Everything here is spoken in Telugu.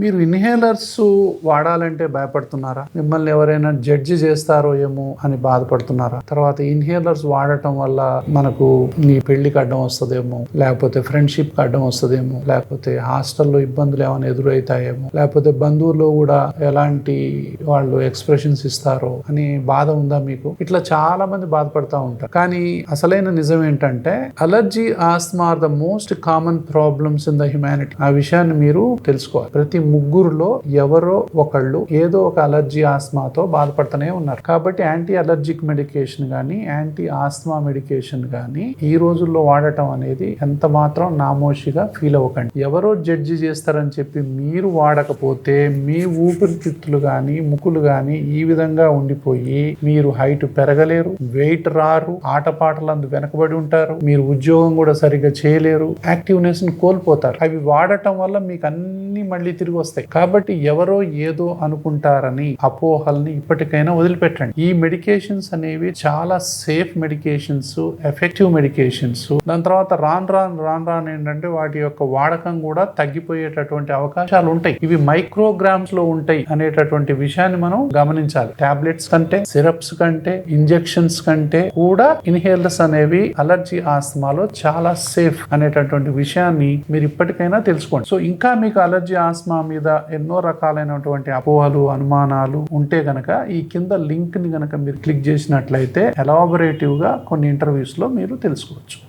మీరు ఇన్హేలర్స్ వాడాలంటే భయపడుతున్నారా? మిమ్మల్ని ఎవరైనా జడ్జి చేస్తారో ఏమో అని బాధపడుతున్నారా? తర్వాత ఇన్హేలర్స్ వాడటం వల్ల మనకు మీ పెళ్లికి అడ్డం వస్తుందేమో, లేకపోతే ఫ్రెండ్షిప్ కి అడ్డం వస్తుందేమో, లేకపోతే హాస్టల్లో ఇబ్బందులు ఏమైనా ఎదురవుతాయేమో, లేకపోతే బంధువుల్లో కూడా ఎలాంటి వాళ్ళు ఎక్స్ప్రెషన్స్ ఇస్తారో అని బాధ ఉందా మీకు? ఇట్లా చాలా మంది బాధపడతా ఉంటారు. కానీ అసలైన నిజం ఏంటంటే allergy, asthma are the most common problems in the humanity. ఆ విషయాన్ని మీరు తెలుసుకోవాలి. ప్రతి ముగ్గురులో ఎవరో ఒకళ్ళు ఏదో ఒక అలర్జీ, ఆస్మాతో బాధపడుతూనే ఉన్నారు. కాబట్టి యాంటీ అలర్జిక్ మెడికేషన్ కానీ యాంటీ ఆస్మా మెడికేషన్ కానీ ఈ రోజుల్లో వాడటం అనేది ఎంత మాత్రం నామోషిగా ఫీల్ అవ్వకండి. ఎవరో జడ్జి చేస్తారని చెప్పి మీరు వాడకపోతే మీ ఊపిరితిత్తులు కానీ ముక్కులు కానీ ఈ విధంగా ఉండిపోయి మీరు హైట్ పెరగలేరు, వెయిట్ రారు, ఆటపాటలందు వెనకబడి ఉంటారు, మీరు ఉద్యోగం కూడా సరిగ్గా చేయలేరు, యాక్టివ్నెస్ ని కోల్పోతారు. అవి వాడటం వల్ల మీకు అన్ని మళ్ళీ తిరిగి వస్తాయి. కాబట్టి ఎవరో ఏదో అనుకుంటారని అపోహల్ని ఇప్పటికైనా వదిలిపెట్టండి. ఈ మెడికేషన్స్ అనేవి చాలా సేఫ్ మెడికేషన్స్, ఎఫెక్టివ్ మెడికేషన్స్. దాని తర్వాత రాను ఏంటంటే వాటి యొక్క వాడకం కూడా తగ్గిపోయేటటువంటి అవకాశాలు ఉంటాయి. ఇవి మైక్రోగ్రామ్స్ లో ఉంటాయి అనేటటువంటి విషయాన్ని మనం గమనించాలి. టాబ్లెట్స్ కంటే, సిరప్స్ కంటే, ఇంజెక్షన్స్ కంటే కూడా ఇన్హేలర్స్ అనేవి అలర్జీ, ఆస్మాలో చాలా సేఫ్ అనేటటువంటి విషయాన్ని మీరు ఇప్పటికైనా తెలుసుకోండి. సో ఇంకా మీకు అలర్జీ, ఆస్మా మీద ఎన్నో రకాలైనటువంటి అపోహలు, అనుమానాలు ఉంటే గనక ఈ కింద లింక్ ని గనక మీరు క్లిక్ చేసినట్లయితే ఎలాబొరేటివ్ గా కొన్ని ఇంటర్వ్యూస్ లో మీరు తెలుసుకోవచ్చు.